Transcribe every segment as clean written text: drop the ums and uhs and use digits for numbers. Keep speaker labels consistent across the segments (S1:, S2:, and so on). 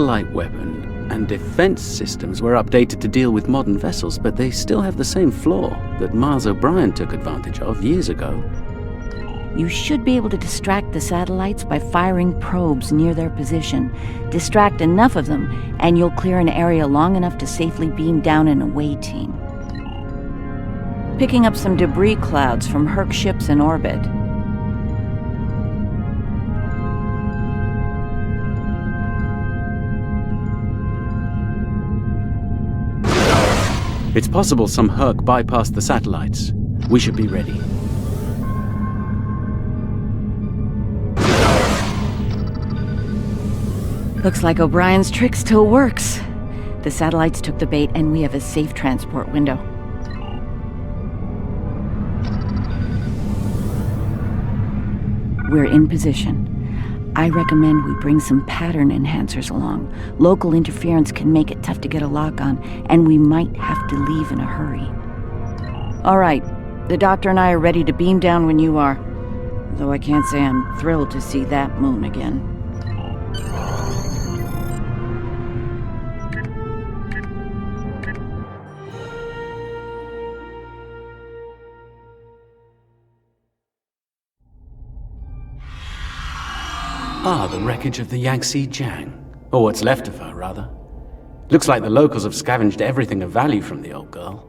S1: satellite weapon and defense systems were updated to deal with modern vessels, but they still have the same flaw that Mars O'Brien took advantage of years ago.
S2: You should be able to distract the satellites by firing probes near their position. Distract enough of them, and you'll clear an area long enough to safely beam down an away team. Picking up some debris clouds from Herc ships in orbit.
S1: It's possible some Herc bypassed the satellites. We should be ready.
S2: Looks like O'Brien's trick still works. The satellites took the bait, and we have a safe transport window. We're in position. I recommend we bring some pattern enhancers along. Local interference can make it tough to get a lock on, and we might have to leave in a hurry. All right, the doctor and I are ready to beam down when you are. Though I can't say I'm thrilled to see that moon again.
S1: Ah, the wreckage of the Yangtze Jiang. Or what's left of her, rather. Looks like the locals have scavenged everything of value from the old girl.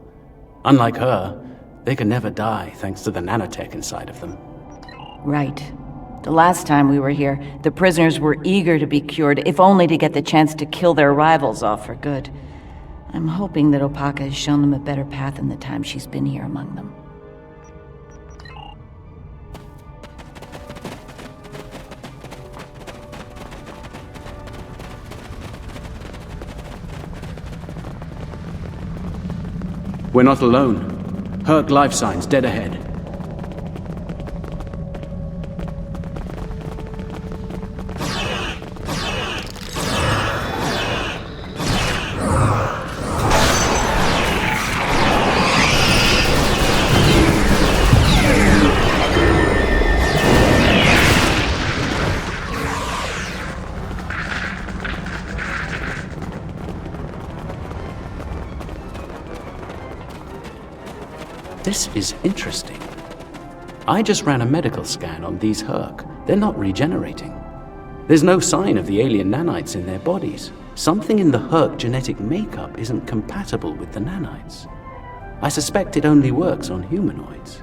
S1: Unlike her, they can never die thanks to the nanotech inside of them.
S2: Right. The last time we were here, the prisoners were eager to be cured, if only to get the chance to kill their rivals off for good. I'm hoping that Opaka has shown them a better path in the time she's been here among them.
S1: We're not alone. Herc life signs dead ahead. This is interesting. I just ran a medical scan on these Herc. They're not regenerating. There's no sign of the alien nanites in their bodies. Something in the Herc genetic makeup isn't compatible with the nanites. I suspect it only works on humanoids.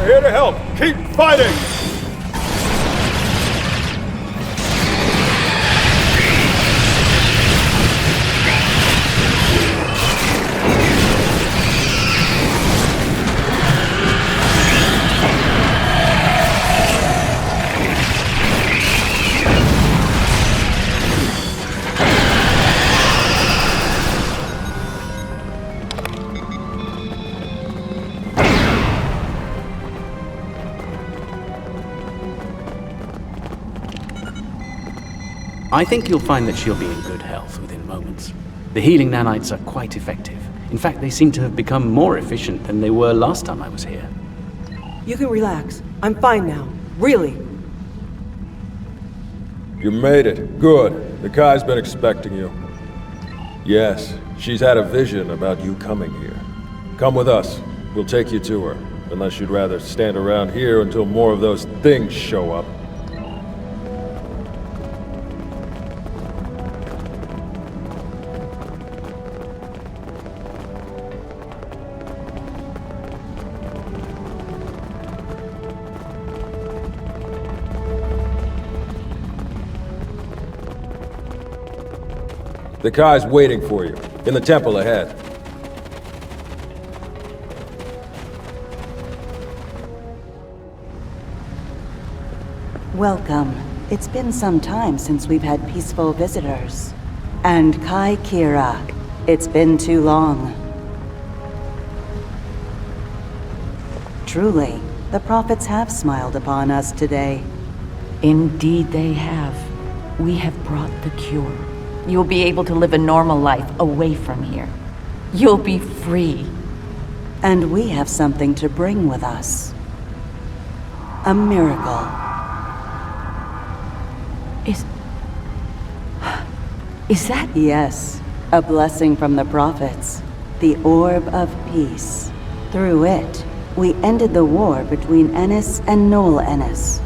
S3: Here to help. Keep fighting!
S1: I think you'll find that she'll be in good health within moments. The healing nanites are quite effective. In fact, they seem to have become more efficient than they were last time I was here.
S4: You can relax. I'm fine now. Really.
S3: You made it. Good. The Kai's been expecting you. Yes, she's had a vision about you coming here. Come with us. We'll take you to her. Unless you'd rather stand around here until more of those things show up. The Kai's waiting for you, in the temple ahead.
S4: Welcome. It's been some time since we've had peaceful visitors. And Kai Kira, it's been too long. Truly, the prophets have smiled upon us today.
S2: Indeed they have. We have brought the cure. You'll be able to live a normal life away from here. You'll be free.
S4: And we have something to bring with us. A miracle.
S2: Is that...
S4: Yes, a blessing from the prophets. The Orb of Peace. Through it, we ended the war between Ennis and Noel Ennis.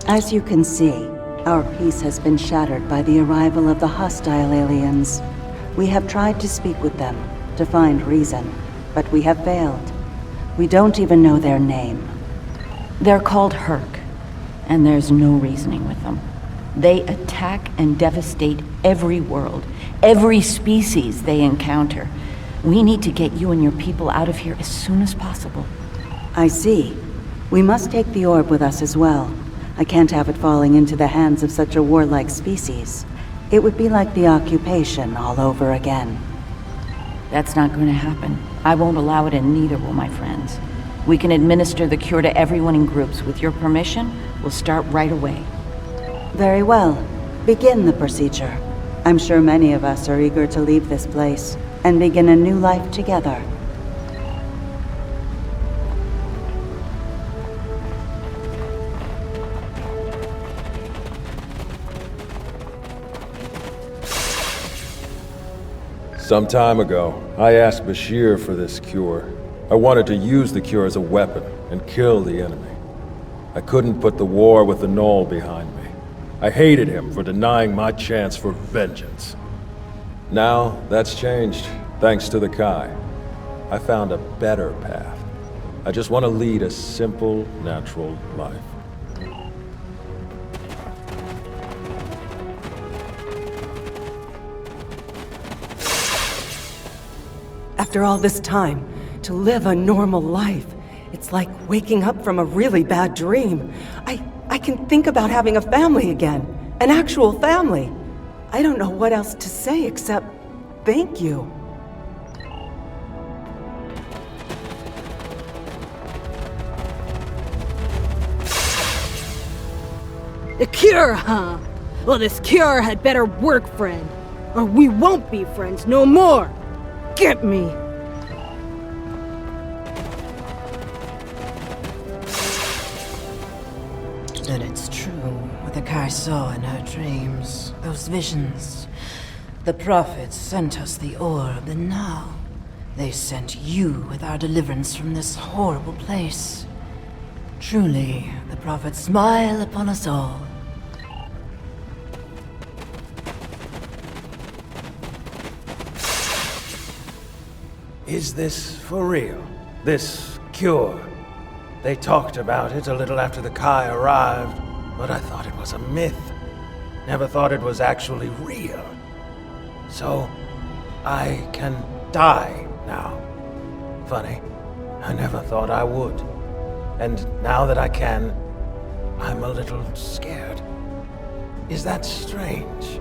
S4: As you can see, our peace has been shattered by the arrival of the hostile aliens. We have tried to speak with them, to find reason, but we have failed. We don't even know their name.
S2: They're called Herc, and there's no reasoning with them. They attack and devastate every world, every species they encounter. We need to get you and your people out of here as soon as possible.
S4: I see. We must take the orb with us as well. I can't have it falling into the hands of such a warlike species. It would be like the occupation all over again.
S2: That's not going to happen. I won't allow it, and neither will my friends. We can administer the cure to everyone in groups. With your permission, we'll start right away.
S4: Very well. Begin the procedure. I'm sure many of us are eager to leave this place and begin a new life together.
S3: Some time ago, I asked Bashir for this cure. I wanted to use the cure as a weapon and kill the enemy. I couldn't put the war with the Knoll behind me. I hated him for denying my chance for vengeance. Now, that's changed, thanks to the Kai. I found a better path. I just want to lead a simple, natural life.
S5: After all this time, to live a normal life, it's like waking up from a really bad dream. I can think about having a family again, an actual family. I don't know what else to say except thank you.
S6: The cure, huh? Well, this cure had better work, friend. Or we won't be friends no more. Get me!
S7: Then it's true what the Kai saw in her dreams. Those visions. The prophets sent us the orb, and now they sent you with our deliverance from this horrible place. Truly, the prophets smile upon us all.
S8: Is this for real? This cure? They talked about it a little after the Kai arrived, but I thought it was a myth. Never thought it was actually real. So, I can die now. Funny, I never thought I would. And now that I can, I'm a little scared. Is that strange?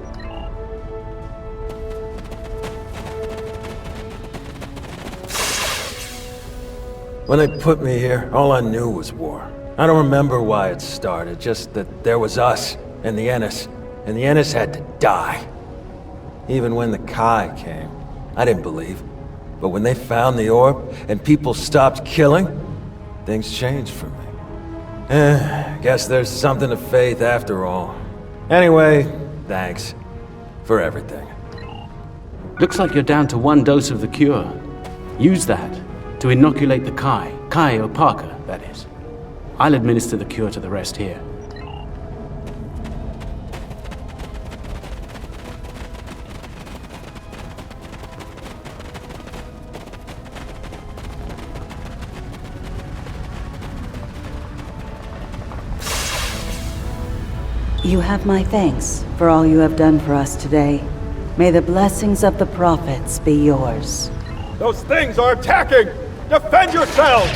S8: When they put me here, all I knew was war. I don't remember why it started, just that there was us, and the Ennis had to die. Even when the Kai came, I didn't believe.
S3: But when they found the orb and people stopped killing, things changed for me. Guess there's something to faith after all. Anyway, thanks for everything.
S1: Looks like you're down to 1 dose of the cure. Use that to inoculate the Kai or Parker, that is. I'll administer the cure to the rest here.
S4: You have my thanks for all you have done for us today. May the blessings of the prophets be yours.
S3: Those things are attacking! Defend yourselves!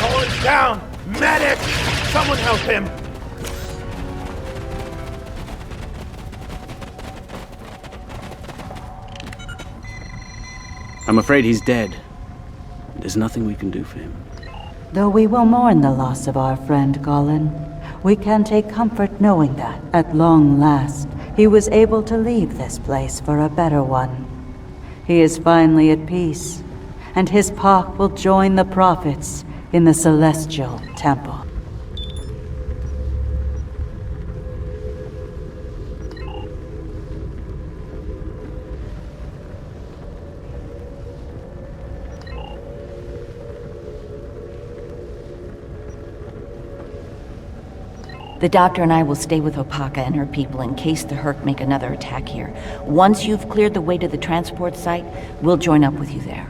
S8: Going down! Medic! Someone help him!
S1: I'm afraid he's dead. There's nothing we can do for him.
S4: Though we will mourn the loss of our friend Colin, we can take comfort knowing that, at long last, he was able to leave this place for a better one. He is finally at peace, and his Pak will join the prophets in the Celestial Temple.
S2: The doctor and I will stay with Opaka and her people in case the Herc make another attack here. Once you've cleared the way to the transport site, we'll join up with you there.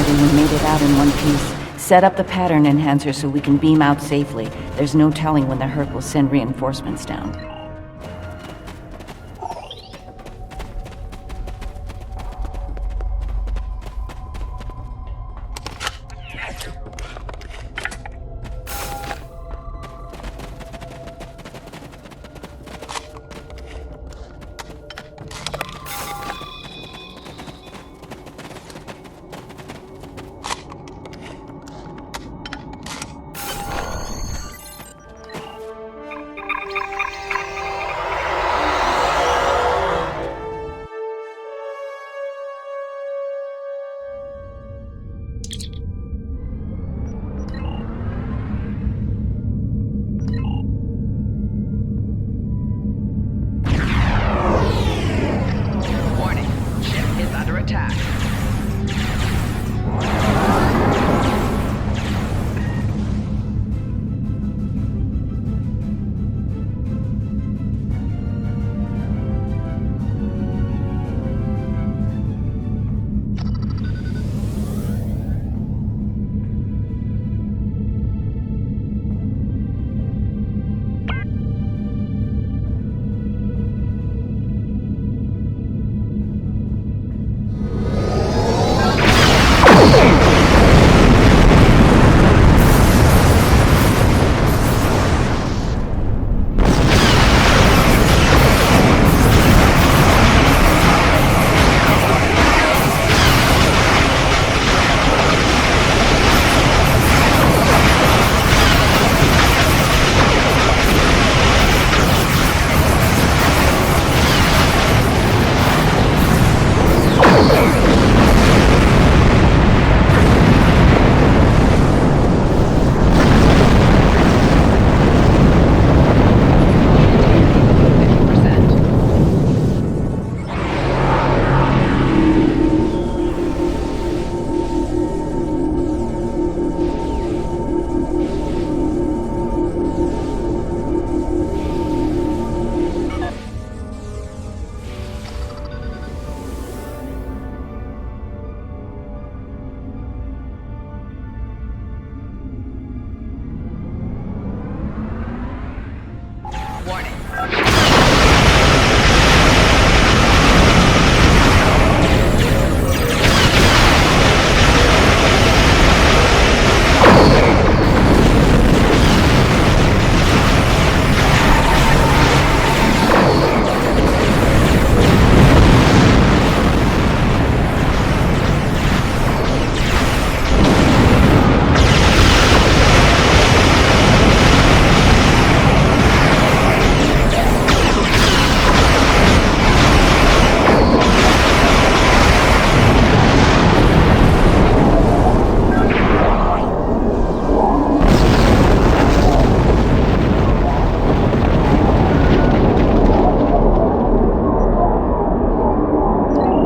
S2: Luckily, we made it out in one piece. Set up the pattern enhancer so we can beam out safely. There's no telling when the Herc will send reinforcements down.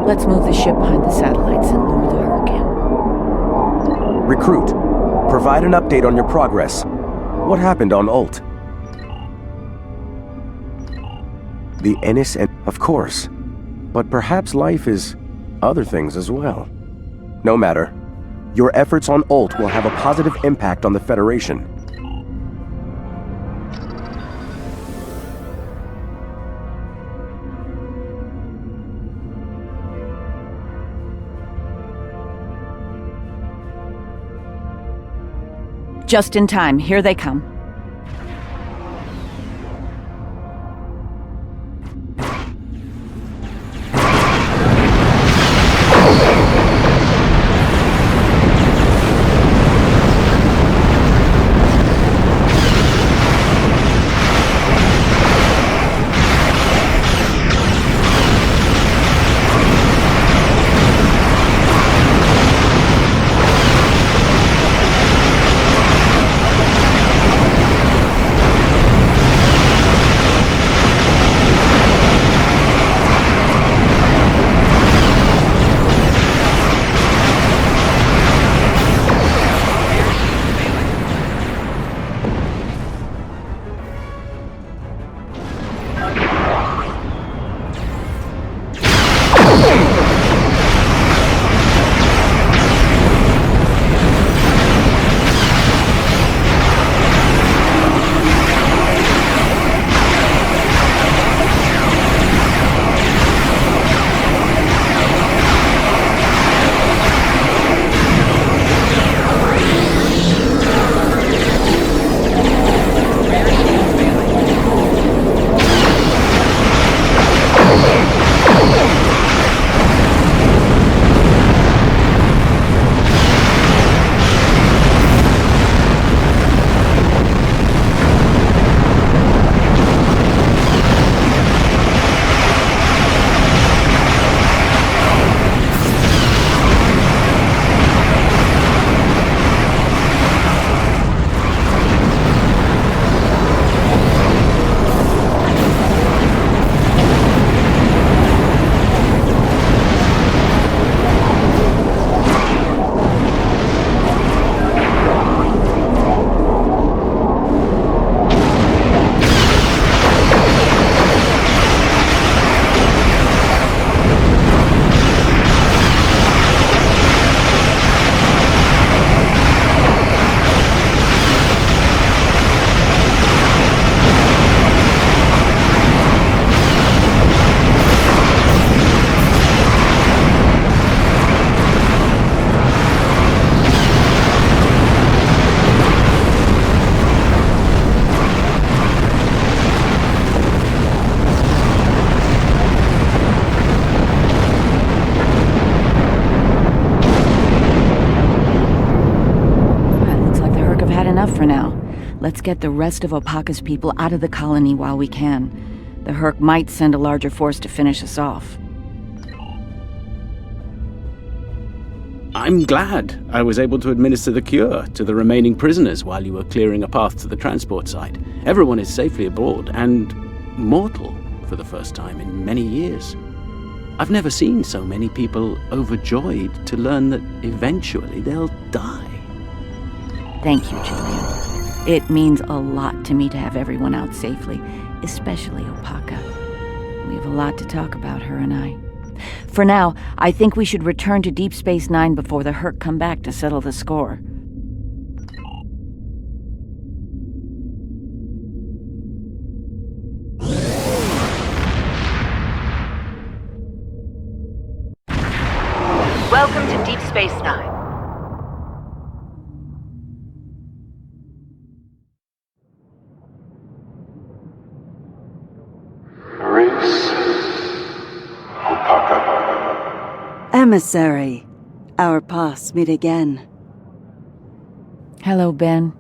S2: Let's move the ship behind the satellites and lure the Herc in.
S9: Recruit, provide an update on your progress. What happened on Ult? The Ennis and... Of course. But perhaps life is other things as well. No matter. Your efforts on Ult will have a positive impact on the Federation.
S2: Just in time. Here they come. enough for now. Let's get the rest of Opaka's people out of the colony while we can. The Herc might send a larger force to finish us off.
S1: I'm glad I was able to administer the cure to the remaining prisoners while you were clearing a path to the transport site. Everyone is safely aboard and mortal for the first time in many years. I've never seen so many people overjoyed to learn that eventually they'll die.
S2: Thank you, Julian. It means a lot to me to have everyone out safely, especially Opaka. We have a lot to talk about, her and I. For now, I think we should return to Deep Space Nine before the Herc come back to settle the score.
S10: Welcome to Deep Space Nine.
S4: Emissary, our paths meet again.
S2: Hello, Ben.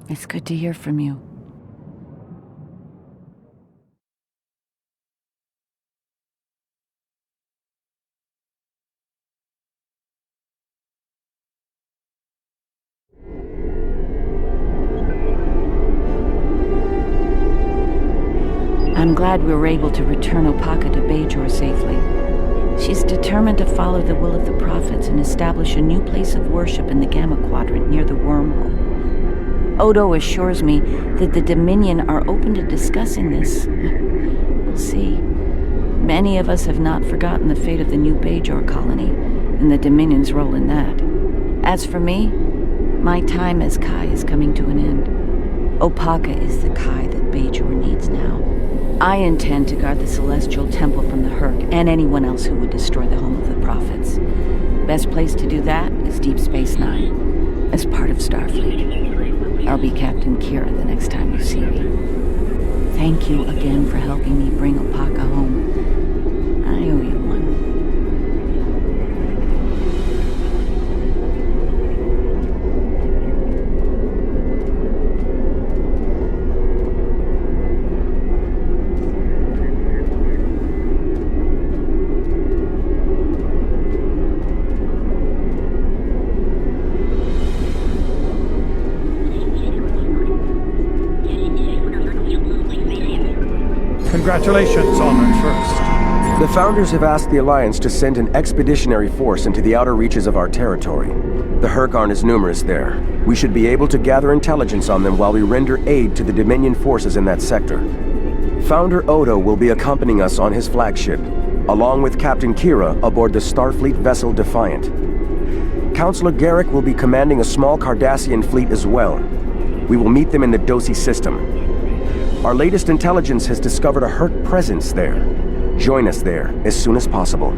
S2: It's good to hear from you. I'm glad we were able to return Opaka to Bajor safely. She's determined to follow the will of the prophets and establish a new place of worship in the Gamma Quadrant near the wormhole. Odo assures me that the Dominion are open to discussing this. We'll see. Many of us have not forgotten the fate of the new Bajor colony and the Dominion's role in that. As for me, my time as Kai is coming to an end. Opaka is the Kai that Bajor needs now. I intend to guard the Celestial Temple from the Herc and anyone else who would destroy the home of the Prophets. Best place to do that is Deep Space Nine, as part of Starfleet. I'll be Captain Kira the next time you see me. Thank you again for helping me bring Opaka home. I owe you one.
S11: Congratulations, Honored First.
S9: The Founders have asked the Alliance to send an expeditionary force into the outer reaches of our territory. The Herc aren't as numerous there. We should be able to gather intelligence on them while we render aid to the Dominion forces in that sector. Founder Odo will be accompanying us on his flagship, along with Captain Kira aboard the Starfleet vessel Defiant. Counselor Garrick will be commanding a small Cardassian fleet as well. We will meet them in the Dosi system. Our latest intelligence has discovered a Herc presence there. Join us there as soon as possible.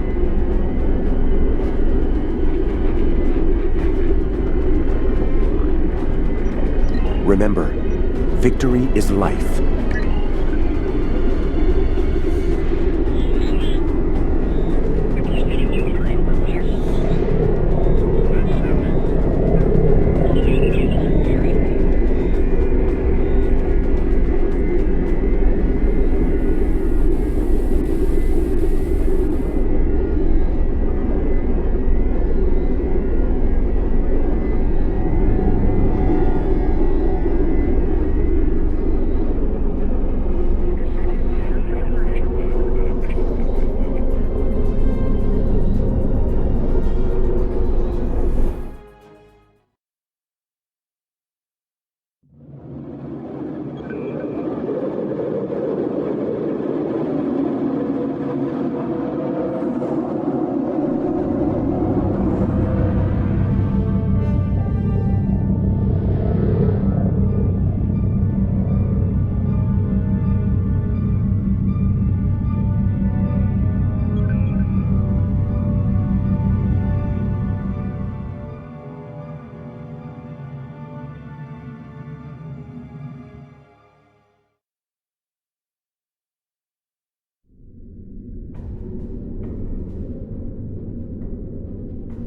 S9: Remember, victory is life.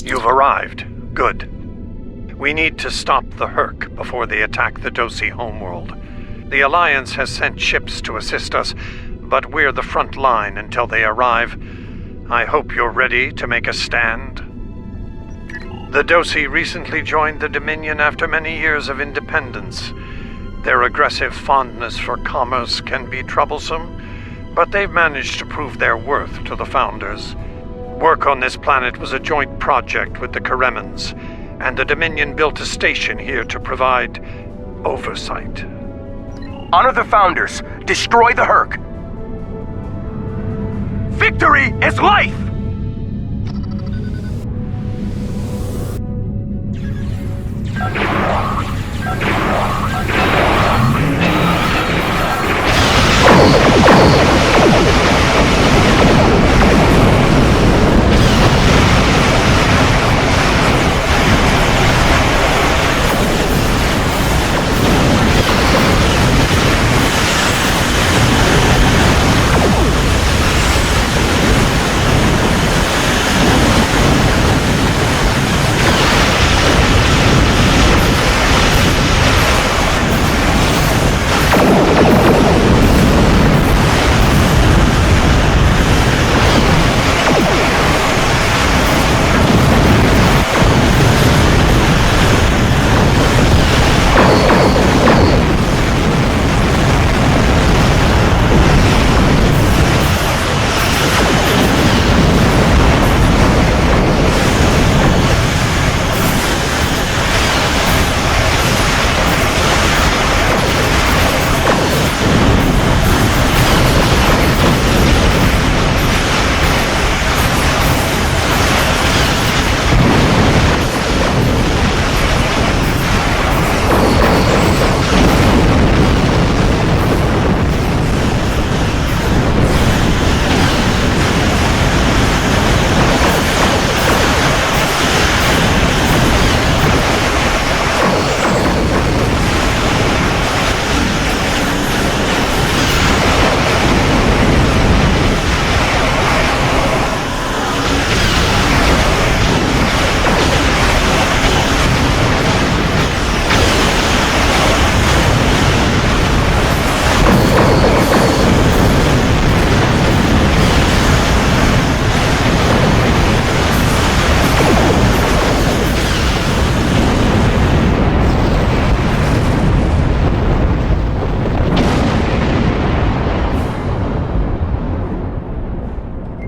S12: You've arrived. Good. We need to stop the Herc before they attack the Dosi homeworld. The Alliance has sent ships to assist us, but we're the front line until they arrive. I hope you're ready to make a stand. The Dosi recently joined the Dominion after many years of independence. Their aggressive fondness for commerce can be troublesome, but they've managed to prove their worth to the Founders. Work on this planet was a joint project with the Karemans, and the Dominion built a station here to provide oversight.
S9: Honor the Founders. Destroy the Herc. Victory is life!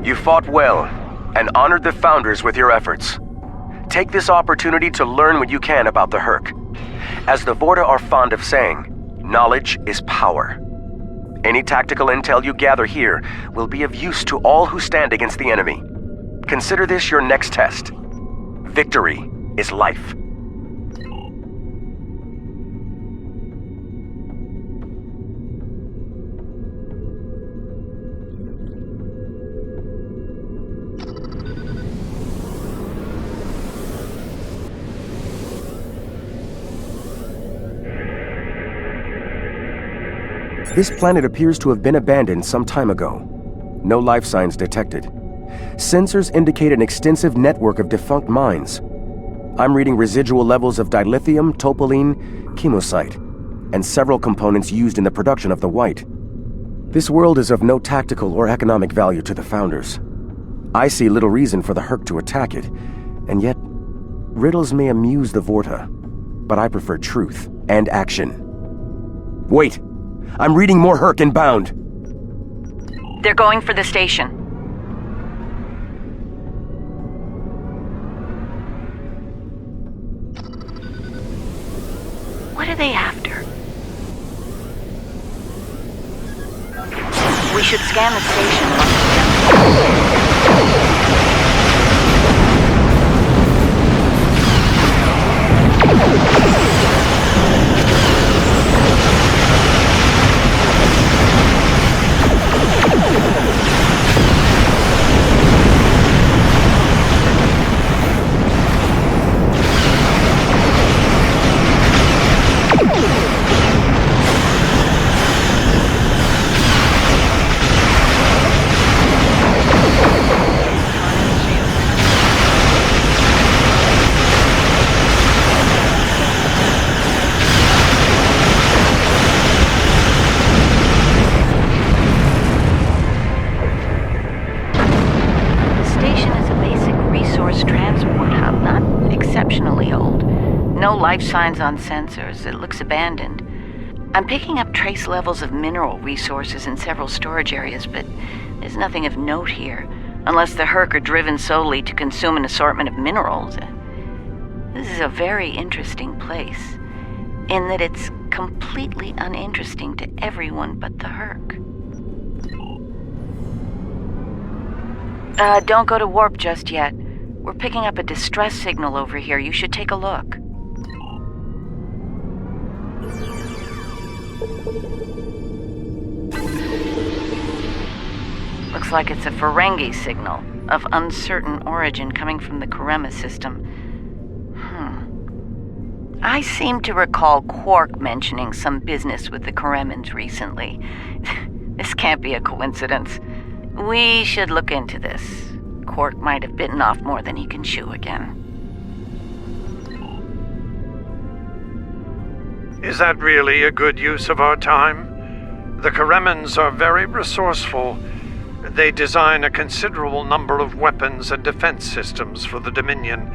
S9: You fought well, and honored the Founders with your efforts. Take this opportunity to learn what you can about the Herc. As the Vorta are fond of saying, knowledge is power. Any tactical intel you gather here will be of use to all who stand against the enemy. Consider this your next test. Victory is life. This planet appears to have been abandoned some time ago. No life signs detected. Sensors indicate an extensive network of defunct mines. I'm reading residual levels of dilithium, topoline, chemosite, and several components used in the production of the white. This world is of no tactical or economic value to the Founders. I see little reason for the Herc to attack it, and yet, riddles may amuse the Vorta, but I prefer truth and action. Wait! I'm reading more Herc inbound!
S2: They're going for the station. What are they after? We should scan the station. exceptionally old. No life signs on sensors. It looks abandoned. I'm picking up trace levels of mineral resources in several storage areas, but there's nothing of note here, unless the Herc are driven solely to consume an assortment of minerals. This is a very interesting place, in that it's completely uninteresting to everyone but the Herc. Don't go to warp just yet. We're picking up a distress signal over here. You should take a look. Looks like it's a Ferengi signal of uncertain origin coming from the Karema system. I seem to recall Quark mentioning some business with the Karemans recently. This can't be a coincidence. We should look into this. Quark might have bitten off more than he can chew again.
S12: Is that really a good use of our time? The Karemans are very resourceful. They design a considerable number of weapons and defense systems for the Dominion.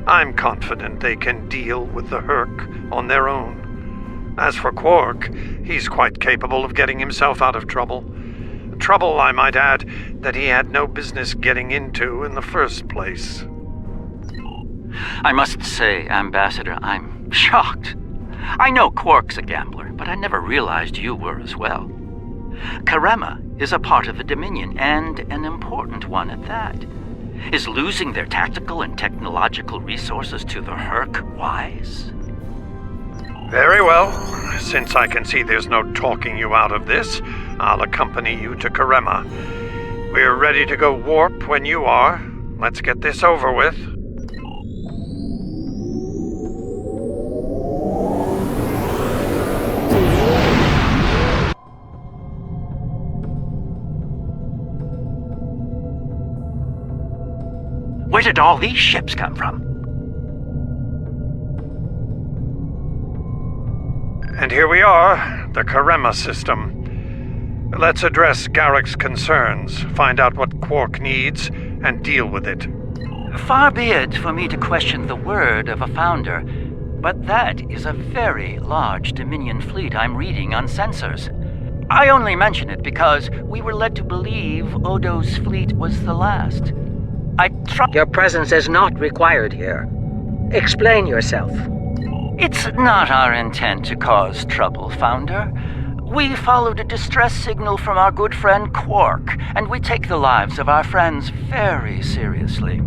S12: I'm confident they can deal with the Herc on their own. As for Quark, he's quite capable of getting himself out of trouble. Trouble, I might add, that he had no business getting into in the first place.
S13: I must say, Ambassador, I'm shocked. I know Quark's a gambler, but I never realized you were as well. Karema is a part of the Dominion, and an important one at that. Is losing their tactical and technological resources to the Herc wise?
S12: Very well. Since I can see there's no talking you out of this, I'll accompany you to Karema. We're ready to go warp when you are. Let's get this over with.
S13: Where did all these ships come from?
S12: And here we are, the Karema system. Let's address Garrick's concerns, find out what Quark needs, and deal with it.
S13: Far be it for me to question the word of a founder, but that is a very large Dominion fleet I'm reading on sensors. I only mention it because we were led to believe Odo's fleet was the last.
S14: Your presence is not required here. Explain yourself.
S13: It's not our intent to cause trouble, Founder. We followed a distress signal from our good friend Quark, and we take the lives of our friends very seriously.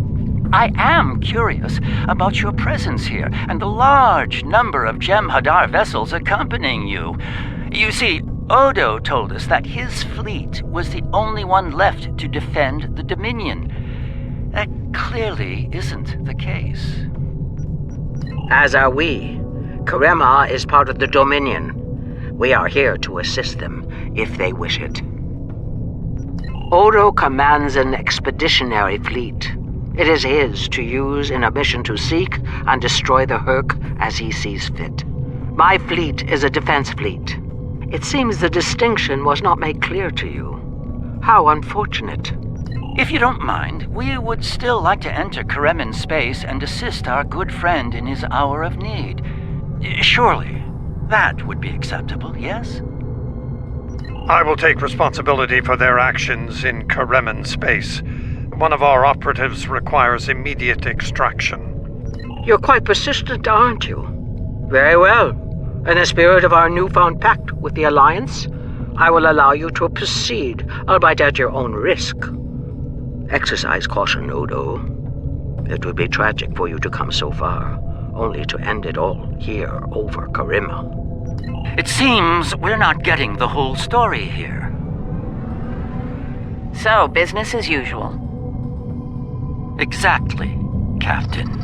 S13: I am curious about your presence here and the large number of jem'hadar vessels accompanying you. You see, Odo told us that his fleet was the only one left to defend the Dominion. That clearly isn't the case.
S14: As are we. Karema is part of the Dominion. We are here to assist them, if they wish it. Odo commands an expeditionary fleet. It is his to use in a mission to seek and destroy the Herc as he sees fit. My fleet is a defense fleet. It seems the distinction was not made clear to you. How unfortunate.
S13: If you don't mind, we would still like to enter Kareman space and assist our good friend in his hour of need. Surely, that would be acceptable, yes?
S12: I will take responsibility for their actions in Kareman space. One of our operatives requires immediate extraction.
S14: You're quite persistent, aren't you? Very well. In the spirit of our newfound pact with the Alliance, I will allow you to proceed, albeit at your own risk. Exercise caution, Odo. It would be tragic for you to come so far, only to end it all here over Karema.
S13: It seems we're not getting the whole story here.
S2: So, business as usual.
S13: Exactly, Captain.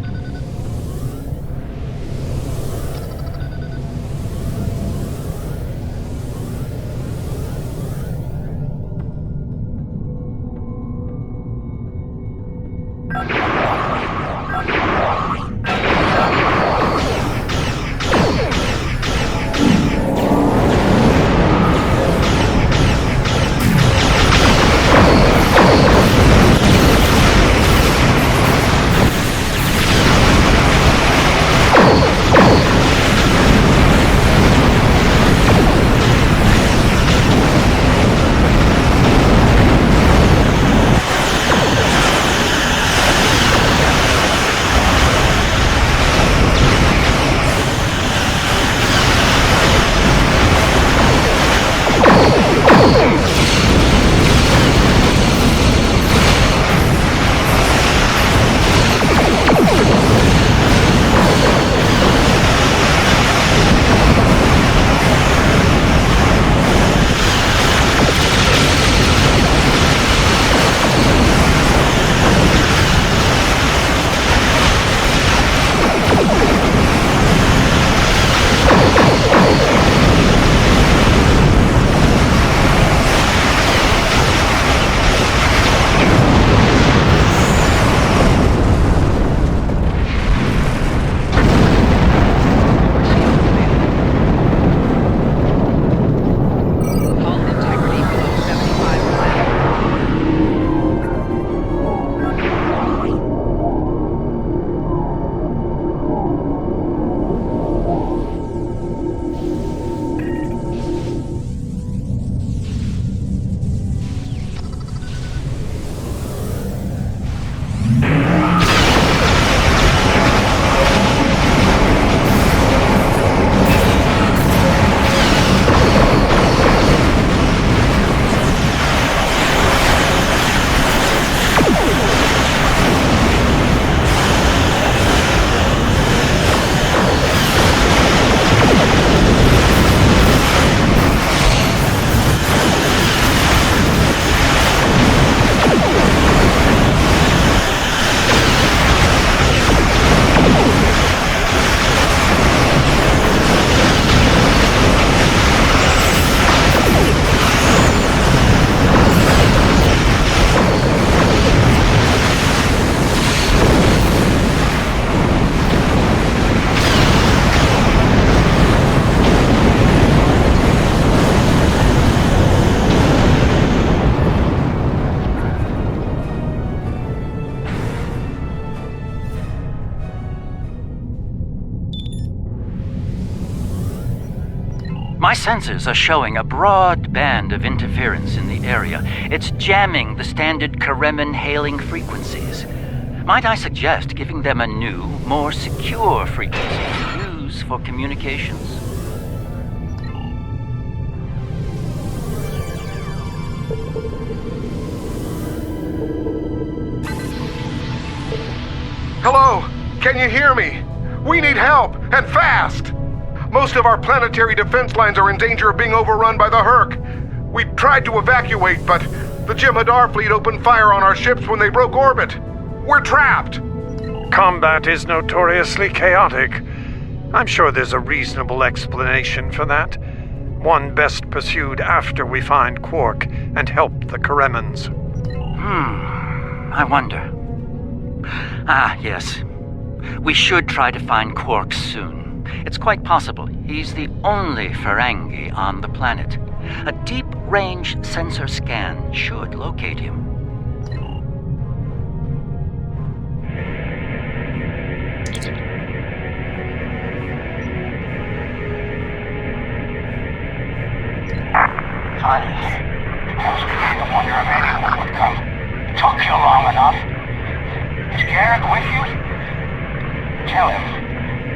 S13: My sensors are showing a broad band of interference in the area. It's jamming the standard Karemin hailing frequencies. Might I suggest giving them a new, more secure frequency to use for communications?
S15: Hello? Can you hear me? We need help, and fast! Most of our planetary defense lines are in danger of being overrun by the Herc. We tried to evacuate, but the jem'hadar fleet opened fire on our ships when they broke orbit. We're trapped!
S12: Combat is notoriously chaotic. I'm sure there's a reasonable explanation for that. One best pursued after we find Quark and help the Karemans.
S13: I wonder. Ah, yes. We should try to find Quark soon. It's quite possible he's the only Ferengi on the planet. A deep-range sensor scan should locate him.
S16: Funny. I was beginning to wonder if anyone would come. Took you long enough. Is Garrick with you? Tell him.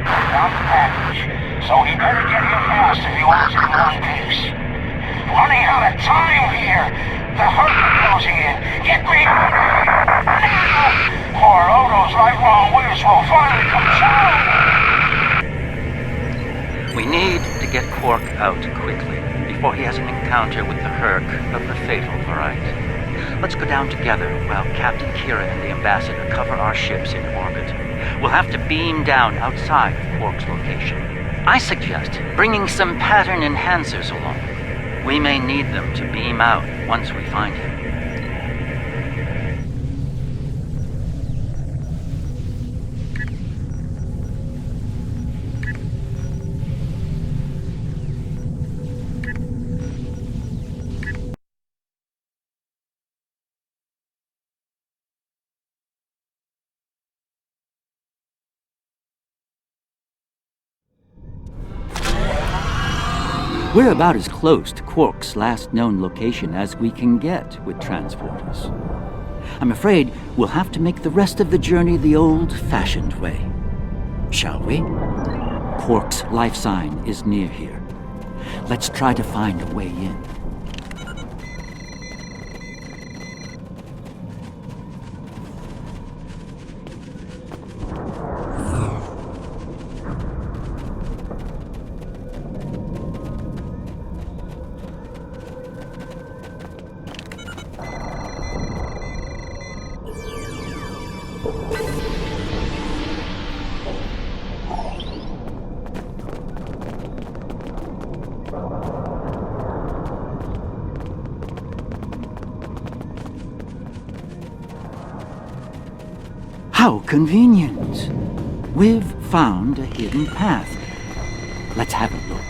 S16: I found the package, so he better get here fast if he wants it in one piece. Running out of time here. The Herc are closing in. Get me! Poor Odo's right wrong wheels will finally come down.
S13: We need to get Quark out quickly, before he has an encounter with the Herc of the fatal variety. Let's go down together while Captain Kira and the Ambassador cover our ships in orbit. We'll have to beam down outside of Quark's location. I suggest bringing some pattern enhancers along. We may need them to beam out once we find him. We're about as close to Quark's last known location as we can get with transporters. I'm afraid we'll have to make the rest of the journey the old-fashioned way. Shall we? Quark's life sign is near here. Let's try to find a way in. How convenient. We've found a hidden path. Let's have a look.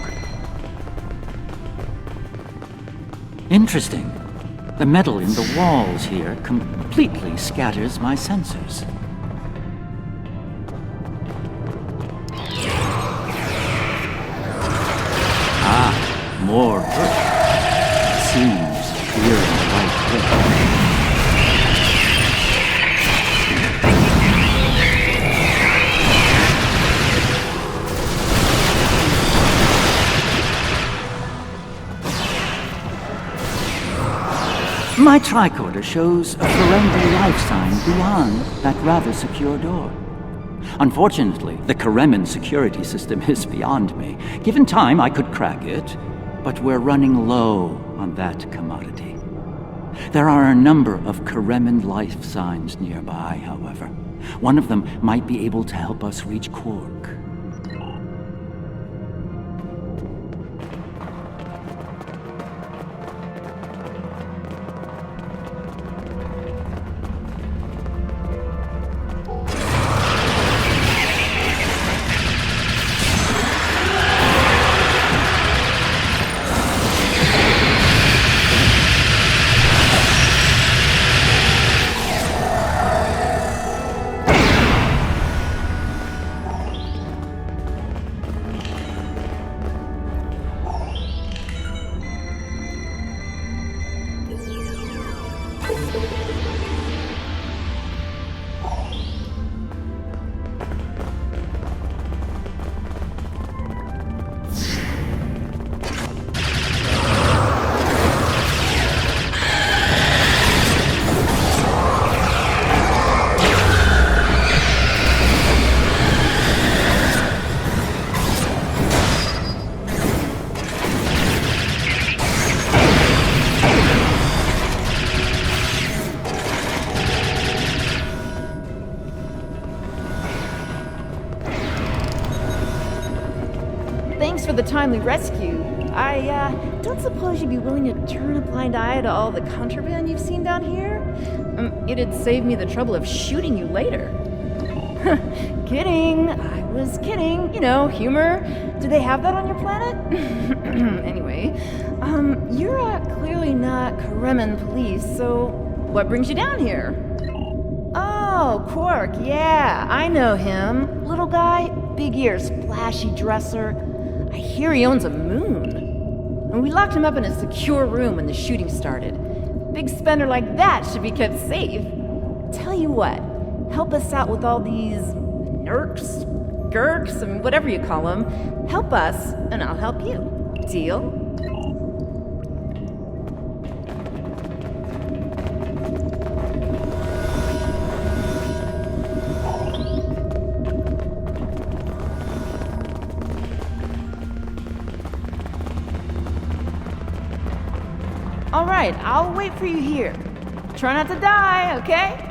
S13: Interesting. The metal in the walls here completely scatters my sensors. Ah, more Earth. Seems we're in the right place. My tricorder shows a Ferengi life sign beyond that rather secure door. Unfortunately, the Karemin security system is beyond me. Given time, I could crack it, but we're running low on that commodity. There are a number of Karemin life signs nearby, however. One of them might be able to help us reach Quark.
S17: thanks for the timely rescue. I don't suppose you'd be willing to turn a blind eye to all the contraband you've seen down here? It'd save me the trouble of shooting you later. Kidding. I was kidding. You know, humor. Do they have that on your planet? Anyway, you're clearly not Kremen police, so what brings you down here? Oh, Quark, yeah, I know him. Little guy, big ears, flashy dresser. I hear he owns a moon. And we locked him up in a secure room when the shooting started. Big spender like that should be kept safe. Tell you what, help us out with all these nerks, gurks, and whatever you call them. Help us, and I'll help you. Deal? All right, I'll wait for you here. Try not to die, okay?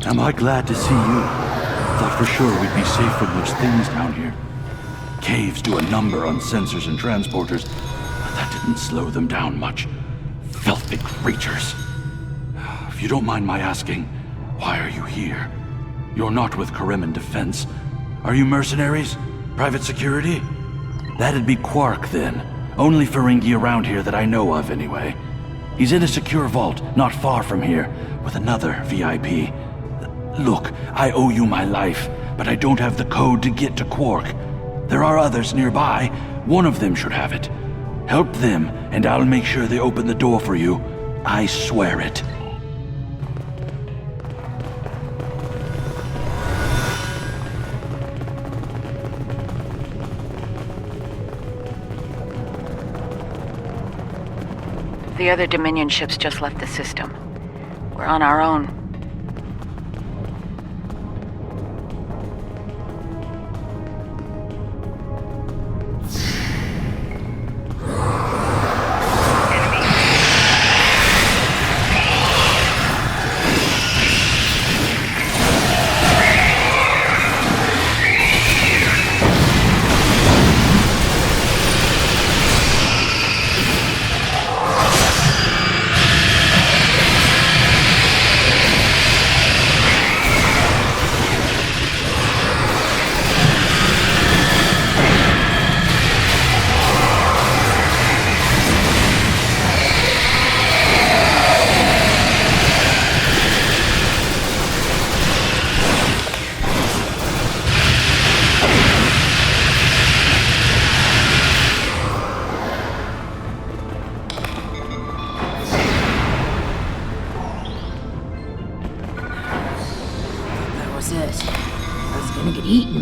S18: Am I glad to see you? Thought for sure we'd be safe from those things down here. Caves do a number on sensors and transporters, but that didn't slow them down much. Filthy creatures. If you don't mind my asking, why are you here? You're not with Kremen Defense. Are you mercenaries? Private security? That'd be Quark, then. Only Ferengi around here that I know of, anyway. He's in a secure vault, not far from here, with another VIP. Look, I owe you my life, but I don't have the code to get to Quark. There are others nearby. One of them should have it. Help them, and I'll make sure they open the door for you. I swear it.
S2: The other Dominion ships just left the system. We're on our own.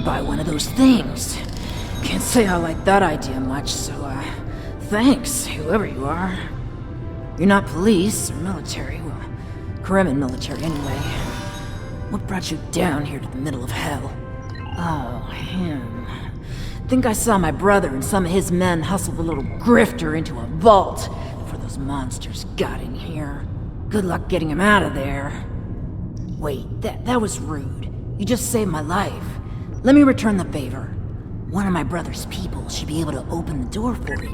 S6: By one of those things. Can't say I like that idea much, so, thanks, whoever you are. You're not police or military, well, Kremen military anyway. What brought you down here to the middle of hell? Oh, him. Think I saw my brother and some of his men hustle the little grifter into a vault before those monsters got in here. Good luck getting him out of there. Wait, that was rude. You just saved my life. Let me return the favor. One of my brother's people should be able to open the door for you.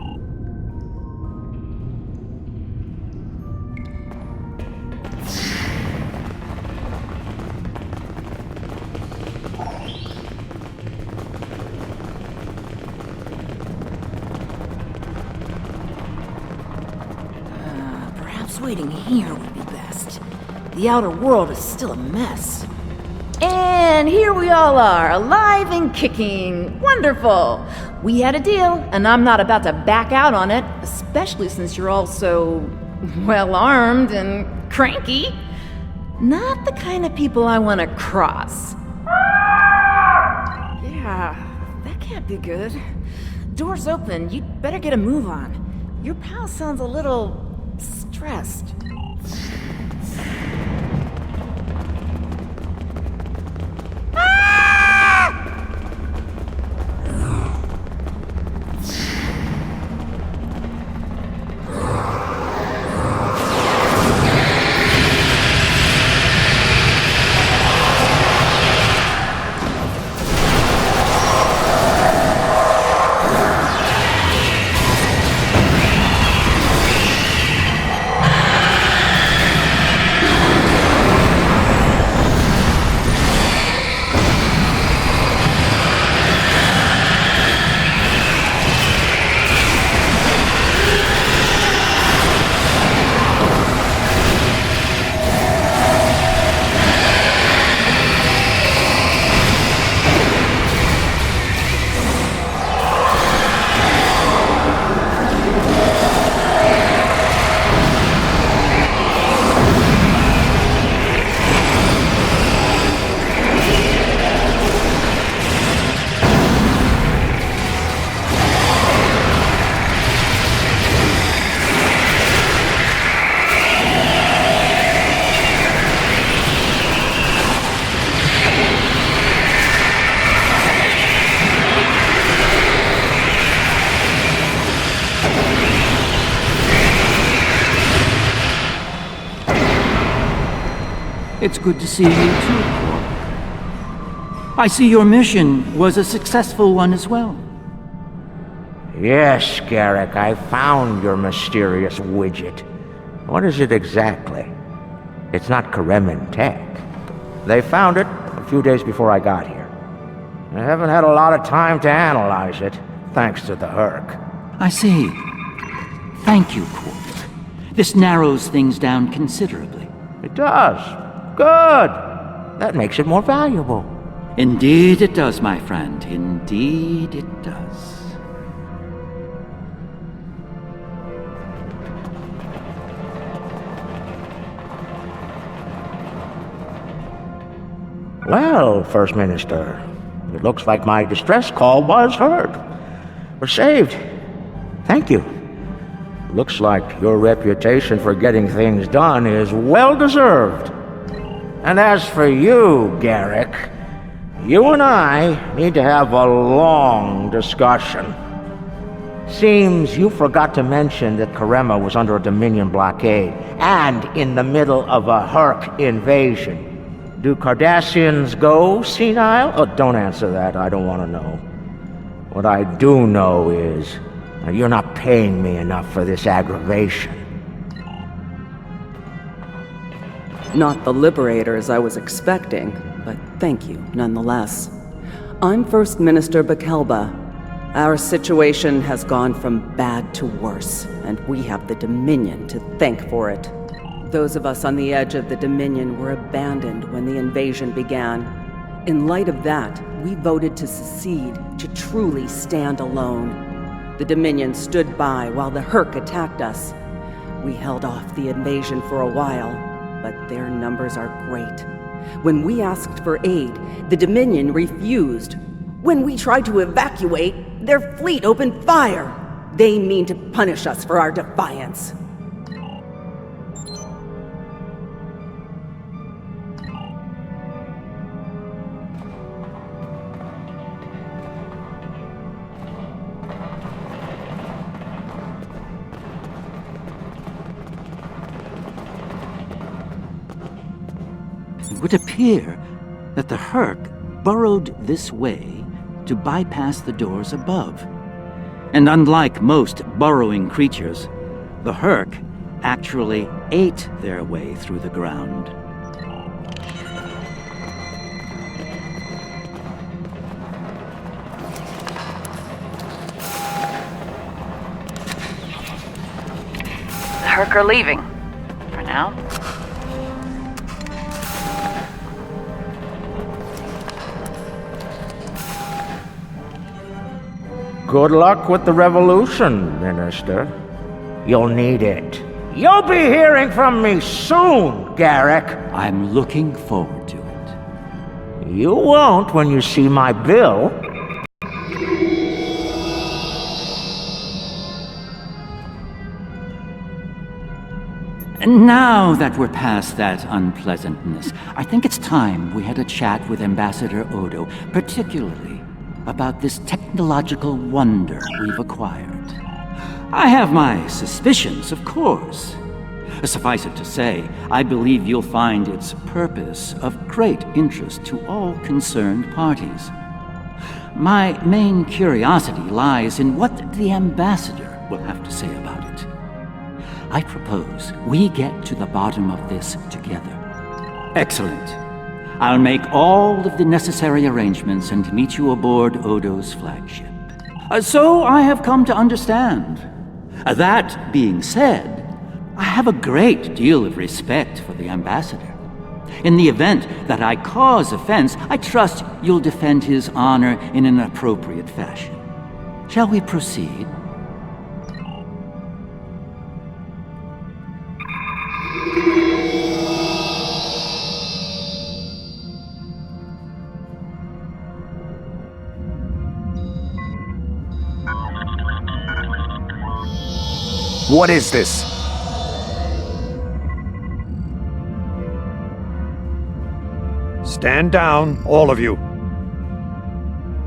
S6: Perhaps waiting here would be best. The outer world is still a mess.
S17: And here we all are, alive and kicking. Wonderful. We had a deal, and I'm not about to back out on it, especially since you're all so, well, armed and cranky. Not the kind of people I want to cross. Yeah, that can't be good. Door's open. You'd better get a move on. Your pal sounds a little stressed.
S19: It's good to see you too, Quark. I see your mission was a successful one as well.
S14: Yes, Garrick, I found your mysterious widget. What is it exactly? It's not Kremen tech. They found it a few days before I got here. I haven't had a lot of time to analyze it, thanks to the Herc.
S19: I see. Thank you, Quark. This narrows things down considerably.
S14: It does. Good. That makes it more valuable.
S19: Indeed it does, my friend. Indeed it does.
S14: Well, First Minister, it looks like my distress call was heard. We're saved. Thank you. Looks like your reputation for getting things done is well deserved. And as for you, Garrick, you and I need to have a long discussion. Seems you forgot to mention that Karema was under a Dominion blockade and in the middle of a Herc invasion. Do Cardassians go senile? Oh, don't answer that. I don't want to know. What I do know is that you're not paying me enough for this aggravation.
S5: Not the liberators I was expecting, but thank you nonetheless. I'm First Minister Bakelba. Our situation has gone from bad to worse, and we have the Dominion to thank for it. Those of us on the edge of the Dominion were abandoned when the invasion began. In light of that, we voted to secede, to truly stand alone. The Dominion stood by while the Herc attacked us. We held off the invasion for a while, but their numbers are great. When we asked for aid, the Dominion refused. When we tried to evacuate, their fleet opened fire. They mean to punish us for our defiance.
S19: It would appear that the Herc burrowed this way to bypass the doors above. And unlike most burrowing creatures, the Herc actually ate their way through the ground.
S10: The Herc are leaving.
S2: now.
S14: Good luck with the revolution, Minister. You'll need it. You'll be hearing from me soon, Garrick.
S19: I'm looking forward to it.
S14: You won't when you see my bill.
S19: Now that we're past that unpleasantness, I think it's time we had a chat with Ambassador Odo, particularly about this technological wonder we've acquired. I have my suspicions, of course. Suffice it to say, I believe you'll find its purpose of great interest to all concerned parties. My main curiosity lies in what the Ambassador will have to say about it. I propose we get to the bottom of this together. Excellent. I'll make all of the necessary arrangements and meet you aboard Odo's flagship. So I have come to understand. That being said, I have a great deal of respect for the Ambassador. In the event that I cause offense, I trust you'll defend his honor in an appropriate fashion. Shall we proceed?
S9: What is this?
S11: Stand down, all of you.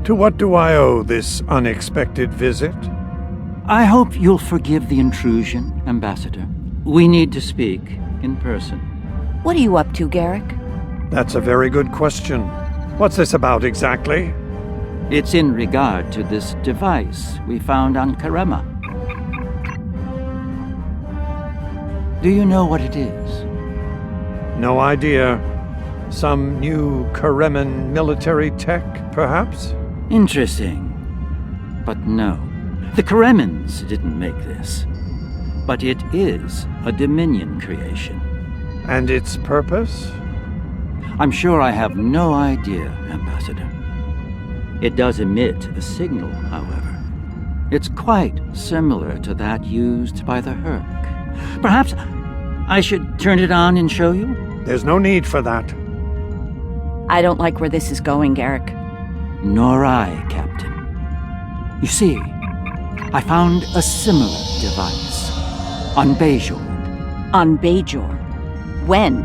S11: To what do I owe this unexpected visit?
S19: I hope you'll forgive the intrusion, Ambassador. We need to speak in person.
S2: What are you up to, Garrick?
S11: That's a very good question. What's this about exactly?
S19: It's in regard to this device we found on Karema. Do you know what it is?
S11: No idea. Some new Kareman military tech, perhaps?
S19: Interesting. But no. The Karemans didn't make this. But it is a Dominion creation.
S11: And its purpose?
S19: I'm sure I have no idea, Ambassador. It does emit a signal, however. It's quite similar to that used by the Herc. Perhaps I should turn it on and show you?
S11: There's no need for that.
S2: I don't like where this is going, Garrick.
S19: Nor I, Captain. You see, I found a similar device on Bajor.
S2: On Bajor? When?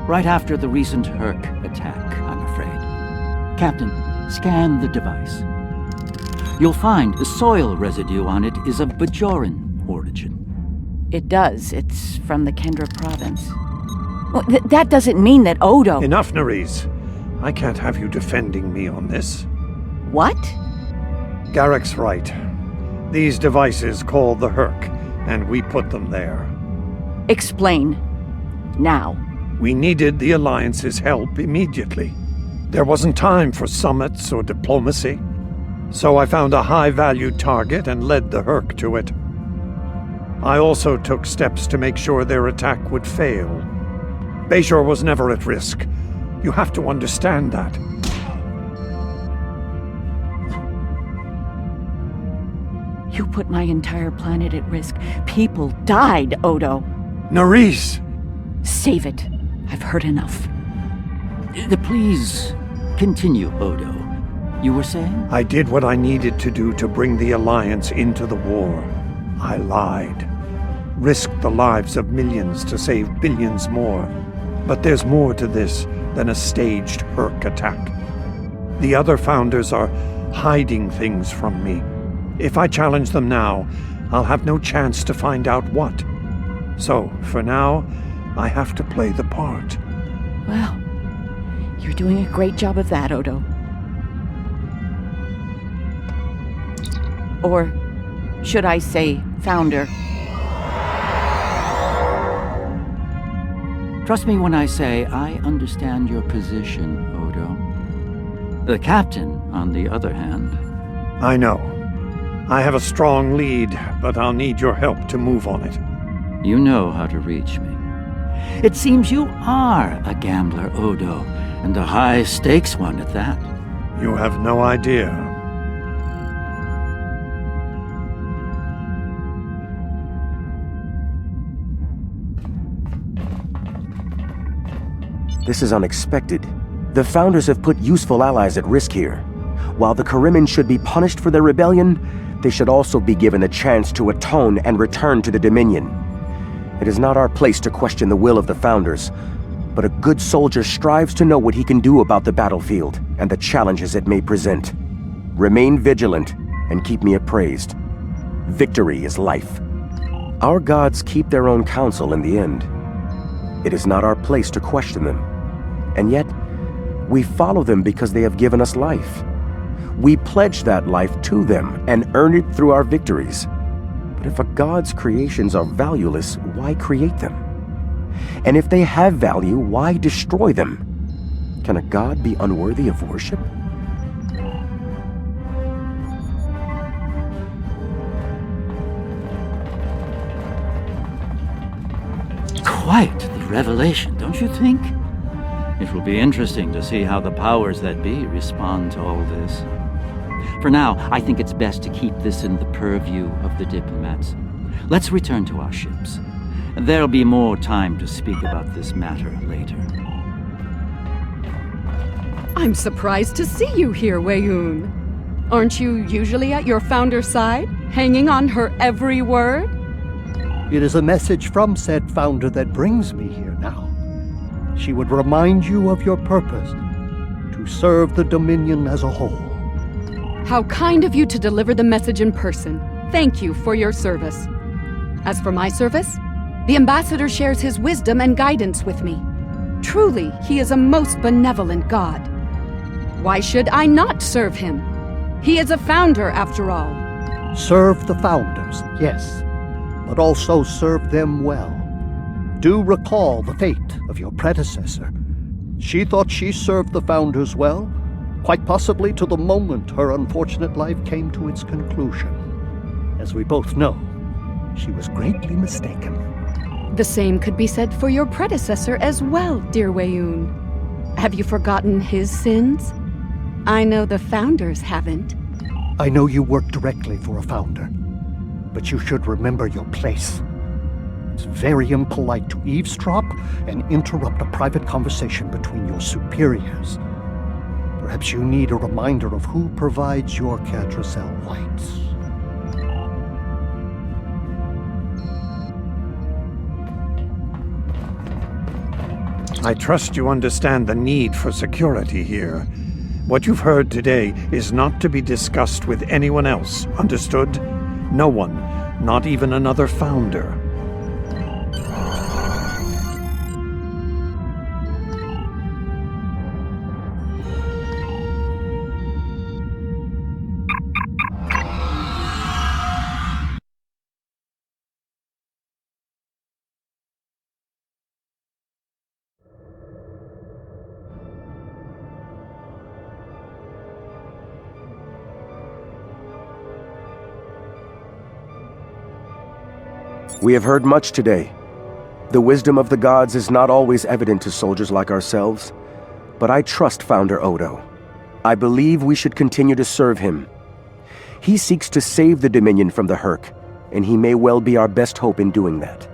S19: Right after the recent Herc attack, I'm afraid. Captain, scan the device. You'll find the soil residue on it is of Bajoran origin.
S2: It does. It's from the Kendra province. Well, that doesn't mean that Odo...
S11: Enough, Nerys. I can't have you defending me on this.
S2: What?
S11: Garrick's right. These devices called the Herc, and we put them there.
S2: Explain. Now.
S11: We needed the Alliance's help immediately. There wasn't time for summits or diplomacy. So I found a high-valued target and led the Herc to it. I also took steps to make sure their attack would fail. Bajor was never at risk. You have to understand that.
S2: You put my entire planet at risk. People died, Odo.
S11: Nerys!
S2: Save it. I've heard enough.
S19: Please continue, Odo. You were saying?
S11: I did what I needed to do to bring the Alliance into the war. I lied. Risked the lives of millions to save billions more. But there's more to this than a staged Herc attack. The other founders are hiding things from me. If I challenge them now, I'll have no chance to find out what. So, for now, I have to play the part.
S2: Well, you're doing a great job of that, Odo. Or should I say, founder?
S19: Trust me when I say I understand your position, Odo. The captain, on the other hand...
S11: I know. I have a strong lead, but I'll need your help to move on it.
S19: You know how to reach me. It seems you are a gambler, Odo, and a high-stakes one at that.
S11: You have no idea.
S9: This is unexpected. The Founders have put useful allies at risk here. While the Karimin should be punished for their rebellion, they should also be given a chance to atone and return to the Dominion. It is not our place to question the will of the Founders, but a good soldier strives to know what he can do about the battlefield and the challenges it may present. Remain vigilant and keep me appraised. Victory is life. Our gods keep their own counsel in the end. It is not our place to question them. And yet, we follow them because they have given us life. We pledge that life to them and earn it through our victories. But if a god's creations are valueless, why create them? And if they have value, why destroy them? Can a god be unworthy of worship?
S19: Quite the revelation, don't you think? It will be interesting to see how the powers that be respond to all this. For now, I think it's best to keep this in the purview of the diplomats. Let's return to our ships. There'll be more time to speak about this matter later.
S20: I'm surprised to see you here, Weyoun. Aren't you usually at your founder's side, hanging on her every word?
S21: It is a message from said founder that brings me here now. She would remind you of your purpose, to serve the Dominion as a whole.
S20: How kind of you to deliver the message in person. Thank you for your service. As for my service, the ambassador shares his wisdom and guidance with me. Truly, he is a most benevolent god. Why should I not serve him? He is a founder, after all.
S21: Serve the founders, yes, but also serve them well. Do recall the fate of your predecessor. She thought she served the founders well, quite possibly to the moment her unfortunate life came to its conclusion. As we both know, she was greatly mistaken.
S20: The same could be said for your predecessor as well, dear Weyoun. Have you forgotten his sins? I know the founders haven't.
S21: I know you work directly for a founder, but you should remember your place. It's very impolite to eavesdrop and interrupt a private conversation between your superiors. Perhaps you need a reminder of who provides your Catracel lights.
S11: I trust you understand the need for security here. What you've heard today is not to be discussed with anyone else, understood? No one, not even another founder.
S9: We have heard much today. The wisdom of the gods is not always evident to soldiers like ourselves, but I trust Founder Odo. I believe we should continue to serve him. He seeks to save the Dominion from the Herc, and he may well be our best hope in doing that.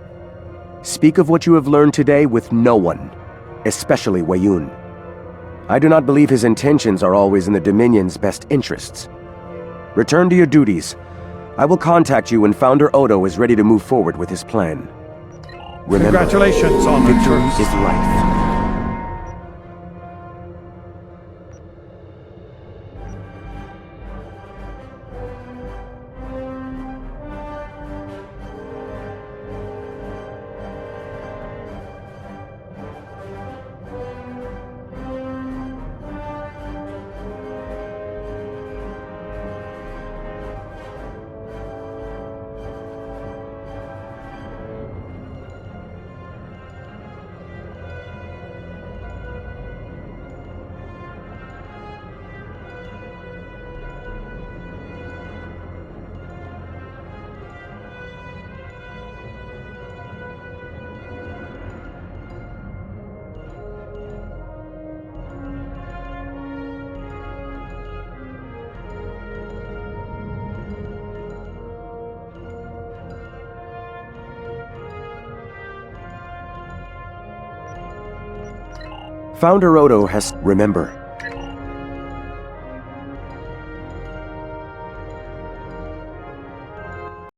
S9: Speak of what you have learned today with no one, especially Weyoun. I do not believe his intentions are always in the Dominion's best interests. Return to your duties. I will contact you when Founder Odo is ready to move forward with his plan. Remember,
S11: congratulations on
S9: victory
S11: the
S9: is life. Founder Odo has... Remember,